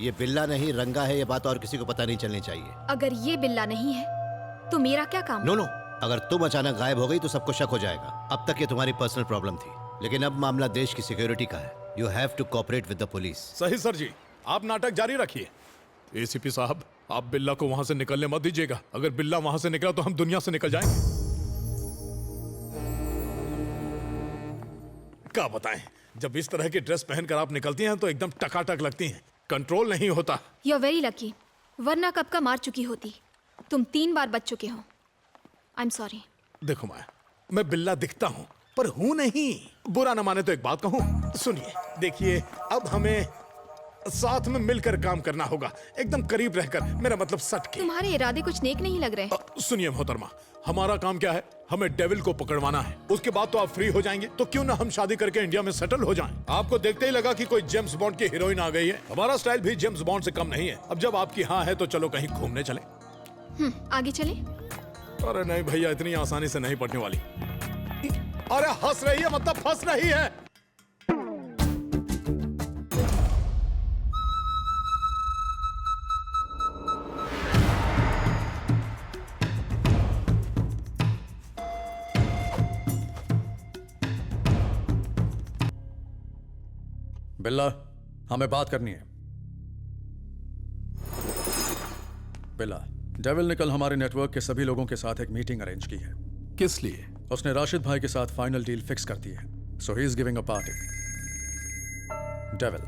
ये बिल्ला नहीं रंगा है, ये बात और किसी को पता नहीं चलनी चाहिए। अगर ये बिल्ला नहीं है तो मेरा क्या काम? नो नो, अगर तुम अचानक गायब हो गई तो सबको शक हो जाएगा। अब तक ये तुम्हारी पर्सनल प्रॉब्लम थी, लेकिन अब मामला देश की सिक्योरिटी का है। You have to cooperate with the police. सही सर जी, आप नाटक जारी रखिए। एसीपी साहब, आप बिल्ला को वहां से निकलने मत दीजिएगा। अगर बिल्ला वहां से निकला तो हम दुनिया से निकल जाएंगे। क्या बताएं, जब इस तरह की ड्रेस पहनकर आप निकलती हैं तो एकदम टकाटक लगती हैं, कंट्रोल नहीं होता। यू आर वेरी लकी, वरना कब का मार चुकी होती। तुम 3 बार बच चुके हो। I am sorry. देखो माया, मैं बिल्ला दिखता हूं पर हूं नहीं। बुरा न माने तो एक बात कहूं, सुनिए। देखिए, अब हमें साथ में मिलकर काम करना होगा, एकदम करीब रहकर, मेरा मतलब सट के। तुम्हारे इरादे कुछ नेक नहीं लग रहे। सुनिए मोहतरमा, हमारा काम क्या है? हमें डेविल को पकड़वाना है। उसके बाद तो आप फ्री हो जाएंगे। तो क्यों ना हम शादी करके इंडिया में सेटल हो जाएं? आपको देखते ही लगा कि कोई जेम्स बॉन्ड की हीरोइन आ गई है। हमारा स्टाइल भी जेम्स बॉन्ड से कम नहीं है। अब जब आपकी हाँ है तो चलो कहीं घूमने चले। आगे चले? अरे नहीं भैया, इतनी आसानी से नहीं पड़ने वाली। अरे हंस रही है मतलब फंस रही है। बिल्ला, हमें बात करनी है। बिल्ला, डेविल ने कल हमारे नेटवर्क के सभी लोगों के साथ एक मीटिंग अरेंज की है। किस लिए? उसने राशिद भाई के साथ फाइनल डील फिक्स कर दी है। So he is giving a party. Devil.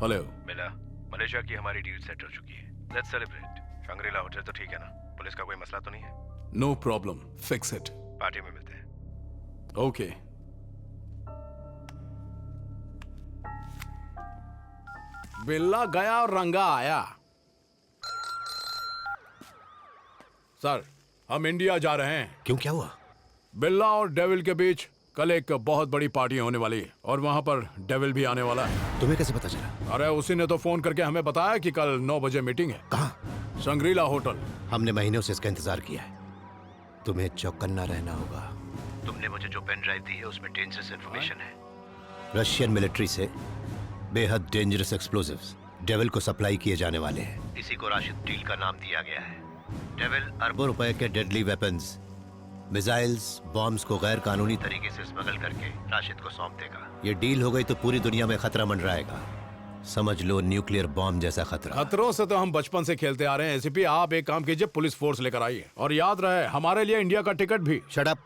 Hello Billa, Malaysia की हमारी डील सेट हो चुकी है। Let's celebrate. शंग्रीला होटल तो ठीक है ना? पुलिस का कोई मसला तो नहीं है? No problem, fix it. Party में मिलते हैं। ओके। बिल्ला गया और रंगा आया। सर, हम इंडिया जा रहे हैं। क्यों, क्या हुआ? बिल्ला और डेविल के बीच कल एक बहुत बड़ी पार्टी होने वाली है और वहां पर डेविल भी आने वाला है। तुम्हें कैसे पता चला? अरे उसी ने तो फोन करके हमें बताया कि कल 9 बजे मीटिंग है। कहाँ? Shangrila hotel. हमने महीनों से इसका इंतजार किया है। तुम्हें चौकन्ना रहना होगा। तुमने मुझे जो पेन ड्राइव दी है उसमें डेंजरस इंफॉर्मेशन है। रशियन मिलिट्री से बेहद डेंजरस एक्सप्लोजिव्स डेविल को सप्लाई किए जाने वाले हैं। इसी को राशिद डील का नाम दिया गया है। डेविल अरबों रुपए के डेडली वेपन्स, मिसाइल्स, बॉम्ब्स को गैर कानूनी तरीके से स्मगल करके राशिद को सौंप देगा। ये डील हो गई तो पूरी दुनिया में खतरा मंडराएगा। समझ लो खतरा बॉम्ब जैसा खतरा। खतरों से तो हम बचपन से खेलते आ रहे हैं। एसीपी, आप एक काम कीजिए, पुलिस फोर्स लेकर आइए और याद रहे हमारे लिए इंडिया का टिकट भी। Shut up.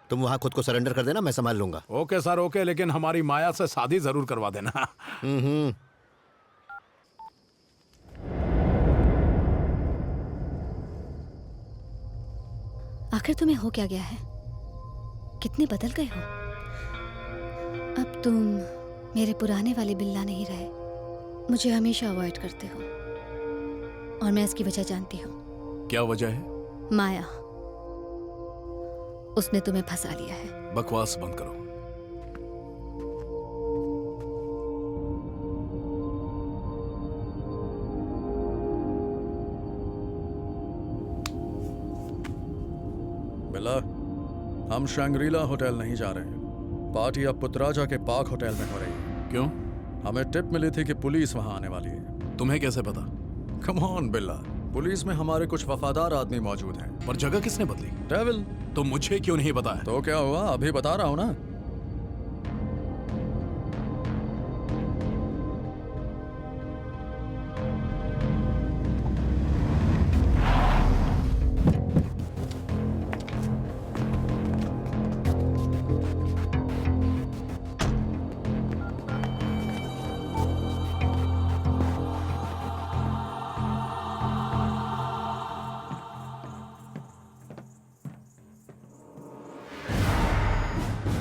तुम वहां खुद को सरेंडर कर देना, मैं संभाल लूंगा। ओके सर, ओके, लेकिन हमारी माया से शादी जरूर करवा देना। आखिर तुम्हें हो क्या गया है? कितने बदल गए हो। अब तुम मेरे पुराने वाले बिल्ला नहीं रहे। मुझे हमेशा अवॉइड करते हो और मैं इसकी वजह जानती हूँ। क्या वजह है? माया। उसने तुम्हें फंसा लिया है। बकवास बंद करो। बिल्ला, हम शंग्रीला होटल नहीं जा रहे हैं। पार्टी अब पुतराजा के पाक होटल में हो रही है। क्यों? हमें टिप मिली थी कि पुलिस वहां आने वाली है। तुम्हें कैसे पता? कम ऑन बिल्ला, पुलिस में हमारे कुछ वफादार आदमी मौजूद हैं। पर जगह किसने बदली? डेविल। तो मुझे क्यों नहीं बताया? तो क्या हुआ, अभी बता रहा हूं ना।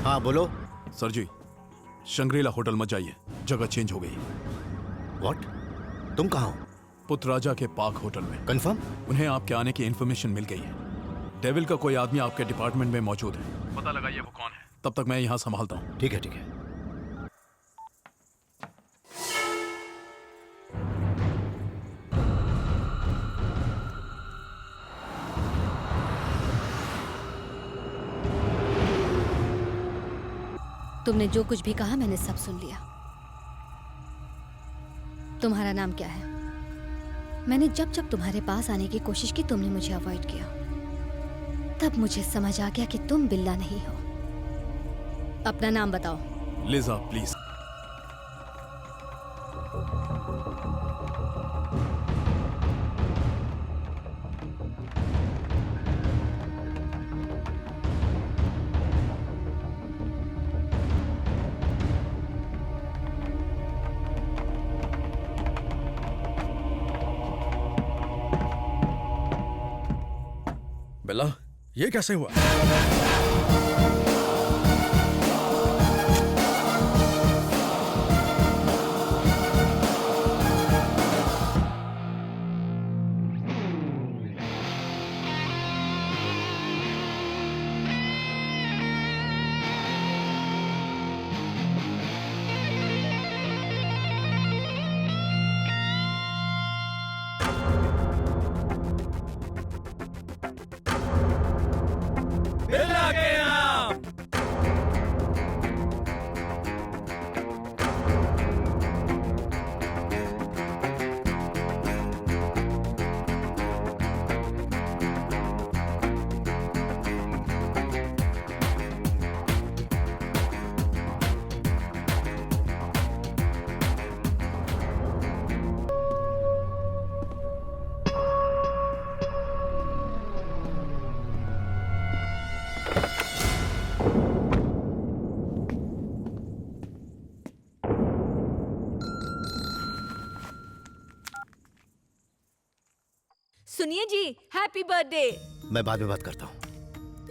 हाँ बोलो। सर जी, शंग्रीला होटल मत जाइए, जगह चेंज हो गई। व्हाट? तुम कहाँ हो? पुतराजा के पाक होटल में। कंफर्म? उन्हें आपके आने की इन्फॉर्मेशन मिल गई है। डेविल का कोई आदमी आपके डिपार्टमेंट में मौजूद है। पता लगाइए वो कौन है। तब तक मैं यहाँ संभालता हूँ। ठीक है, ठीक है। तुमने जो कुछ भी कहा मैंने सब सुन लिया। तुम्हारा नाम क्या है? मैंने जब जब तुम्हारे पास आने की कोशिश की तुमने मुझे अवॉइड किया। तब मुझे समझ आ गया कि तुम बिल्ला नहीं हो। अपना नाम बताओ। लिजा प्लीज। बेला, ये कैसे हुआ? सुनिए जी, हैप्पी बर्थडे। मैं बाद में बात करता हूँ।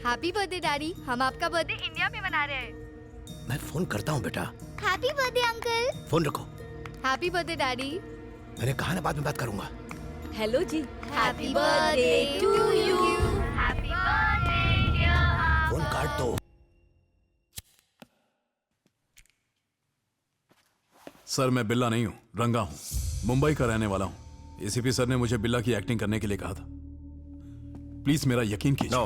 हैप्पी बर्थडे डैडी, हम आपका बर्थडे इंडिया में मना रहे हैं। मैं फोन करता हूँ बेटा। Happy birthday uncle. फोन रखो। Happy birthday daddy. मैंने कहा ना बाद में बात करूंगा। Hello ji, happy birthday to you. Happy birthday phone काट दो। सर मैं बिल्ला नहीं हूँ, रंगा हूँ। मुंबई का रहने वाला हूँ। एसीपी सर ने मुझे बिल्ला की एक्टिंग करने के लिए कहा था। प्लीज मेरा यकीन कीजिए। नो,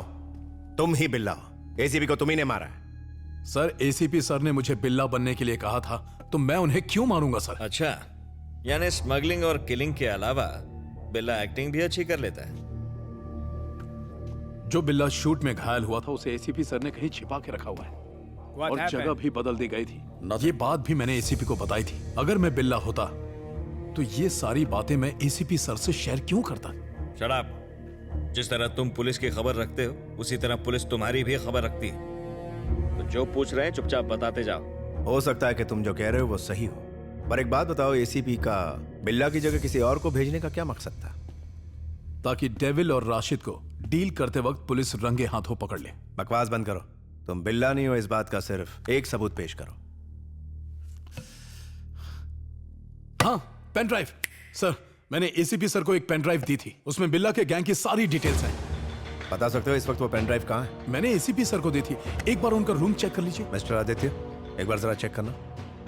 तुम ही बिल्ला हो। एसीपी को तुम ही ने मारा है। सर एसीपी सर ने मुझे बिल्ला बनने के लिए कहा था, तो मैं उन्हें क्यों मारूंगा सर? अच्छा, यानी स्मगलिंग और किलिंग के अलावा बिल्ला एक्टिंग भी अच्छी कर लेता है। जो बिल्ला शूट में घायल हुआ था उसे एसीपी सर ने कहीं छिपा के रखा हुआ है और जगह भी बदल दी गई थी। ये बात भी मैंने एसीपी को बताई थी। अगर मैं बिल्ला होता तो ये सारी बातें मैं एसीपी सर से शेयर क्यों करता? Shut up. जिस तरह तुम पुलिस की खबर रखते हो, उसी तरह पुलिस तुम्हारी भी खबर रखती है। तो जो पूछ रहे हैं चुपचाप बताते जाओ। हो सकता है कि तुम जो कह रहे हो वो सही हो, पर एक बात बताओ, एसीपी का बिल्ला की जगह किसी और को भेजने का क्या मकसद था? ताकि डेविल और राशिद को डील करते वक्त पुलिस रंगे हाथों पकड़ ले। बकवास बंद करो। तुम बिल्ला नहीं हो, इस बात का सिर्फ एक सबूत पेश करो। हाँ, पेन ड्राइव। सर मैंने एसीपी सर को एक पेन ड्राइव दी थी, उसमें बिल्ला के गैंग की सारी डिटेल्स हैं। बता सकते हो इस वक्त वो पेन ड्राइव कहाँ है? मैंने एसीपी सर को दी थी। एक बार उनका रूम चेक कर लीजिए। मिस्टर आदित्य, एक बार जरा चेक करना।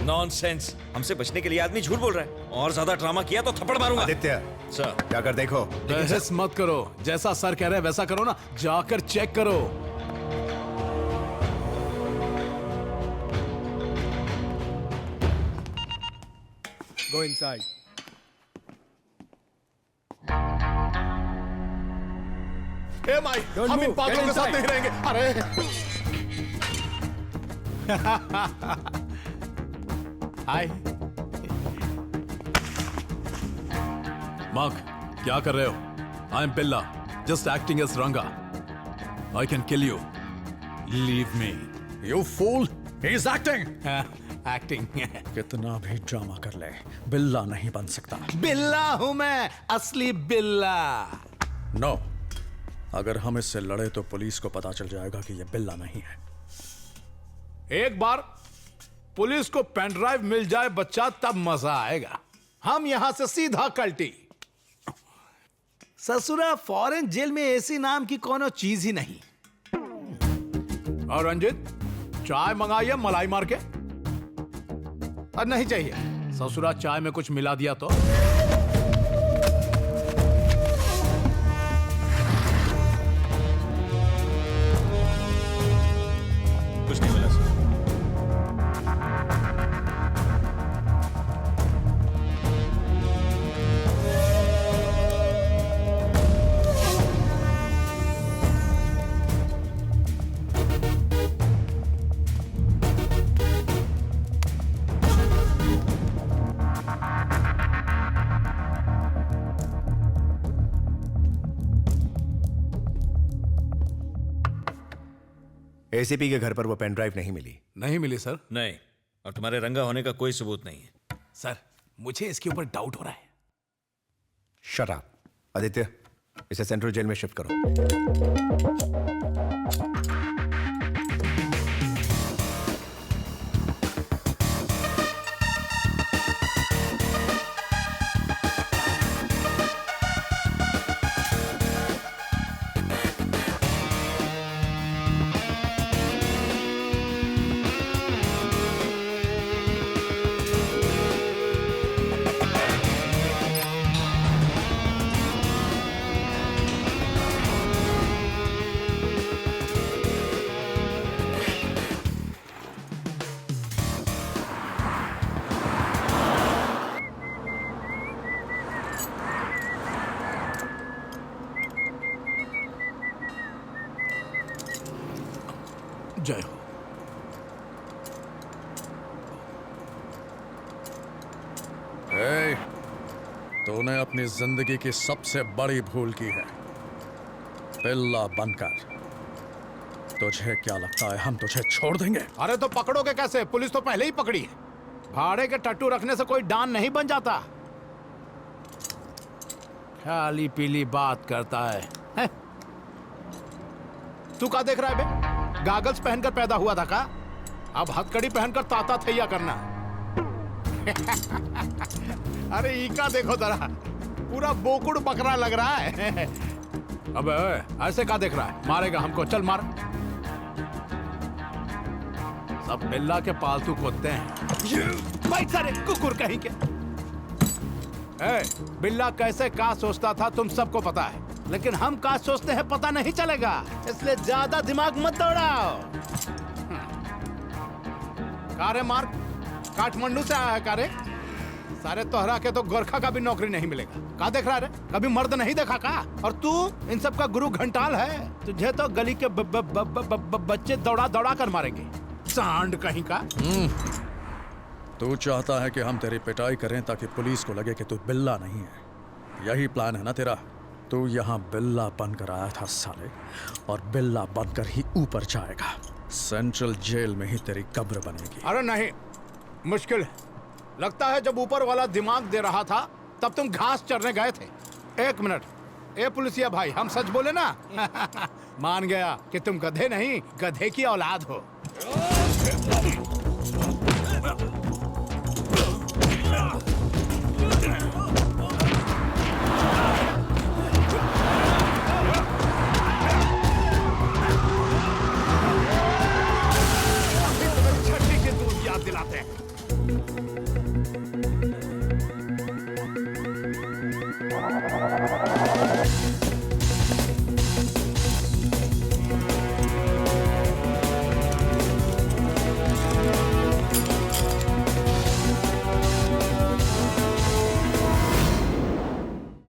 नॉनसेंस। हमसे बचने के लिए आदमी झूठ बोल रहा है। और ज्यादा ड्रामा किया तो थप्पड़ मारूंगा। आदित्य, सर जाकर देखो। बहस मत करो, जैसा सर कह रहे हैं वैसा करो ना, जाकर चेक करो। Go inside. ए माई, हम इन पागलों के साथ नहीं रहेंगे। अरे हाय मार्क, क्या कर रहे हो? आई एम बिल्ला, जस्ट एक्टिंग एज रंगा। I can kill you. Leave me. You fool! He's acting. Acting. कितना भी ड्रामा कर ले, बिल्ला नहीं बन सकता। बिल्ला हूं मैं, असली बिल्ला। नो, अगर हम इससे लड़े तो पुलिस को पता चल जाएगा कि ये बिल्ला नहीं है। एक बार पुलिस को पेन ड्राइव मिल जाए बच्चा, तब मजा आएगा। हम यहां से सीधा कल्टी। ससुरा फॉरेन जेल में ऐसी नाम की कोनो चीज ही नहीं। और रंजित, चाय मंगाइए मलाई मार के। और नहीं चाहिए। ससुरा चाय में कुछ मिला दिया तो? कुछ नहीं मिला सर। एसीपी के घर पर वो पेन ड्राइव नहीं मिली। नहीं मिली सर। नहीं, और तुम्हारे रंगा होने का कोई सबूत नहीं है। सर मुझे इसके ऊपर डाउट हो रहा है। Shut up. आदित्य, इसे सेंट्रल जेल में शिफ्ट करो। जय हो। ए, तूने अपनी जिंदगी की सबसे बड़ी भूल की है, बिल्ला बनकर। तुझे क्या लगता है हम तुझे छोड़ देंगे? अरे तो पकड़ोगे कैसे? पुलिस तो पहले ही पकड़ी है। भाड़े के टट्टू रखने से कोई डॉन नहीं बन जाता। खाली पीली बात करता है? तू क्या देख रहा है बे? गागल्स पहनकर पैदा हुआ था का? अब हथकड़ी पहनकर ताता थैया करना। अरे इका देखो जरा, पूरा बोकुड़ बकरा लग रहा है। अबे ऐसे क्या देख रहा है? मारेगा हमको, चल मार। सब बिल्ला के पालतू कुत्ते हैं। भाई सारे कुकुर कहीं के। बिल्ला कैसे का सोचता था तुम सबको पता है, लेकिन हम का सोचते हैं पता नहीं चलेगा, इसलिए ज्यादा दिमाग मत दौड़ाओ। कारे मार्क काठमांडू से आया है कारे? सारे तोहरा के तो गोरखा का भी नौकरी नहीं मिलेगा। का देख रहा है? कभी मर्द नहीं देखा का? और तू इन सब का गुरु घंटाल है। तुझे तो गली के बच्चे दौड़ा दौड़ा कर मारेंगे, सांड कहीं का। तू चाहता है कि हम तेरी पिटाई करें ताकि पुलिस को लगे कि तू बिल्ला नहीं है, यही प्लान है ना तेरा? तू यहाँ बिल्ला बनकर आया था साले, और बिल्ला बनकर ही ऊपर जाएगा। सेंट्रल जेल में ही तेरी कब्र बनेगी। अरे नहीं, मुश्किल है। लगता है जब ऊपर वाला दिमाग दे रहा था तब तुम घास चरने गए थे। एक मिनट, ए पुलिसिया भाई, हम सच बोले ना? मान गया कि तुम गधे नहीं, गधे की औलाद हो।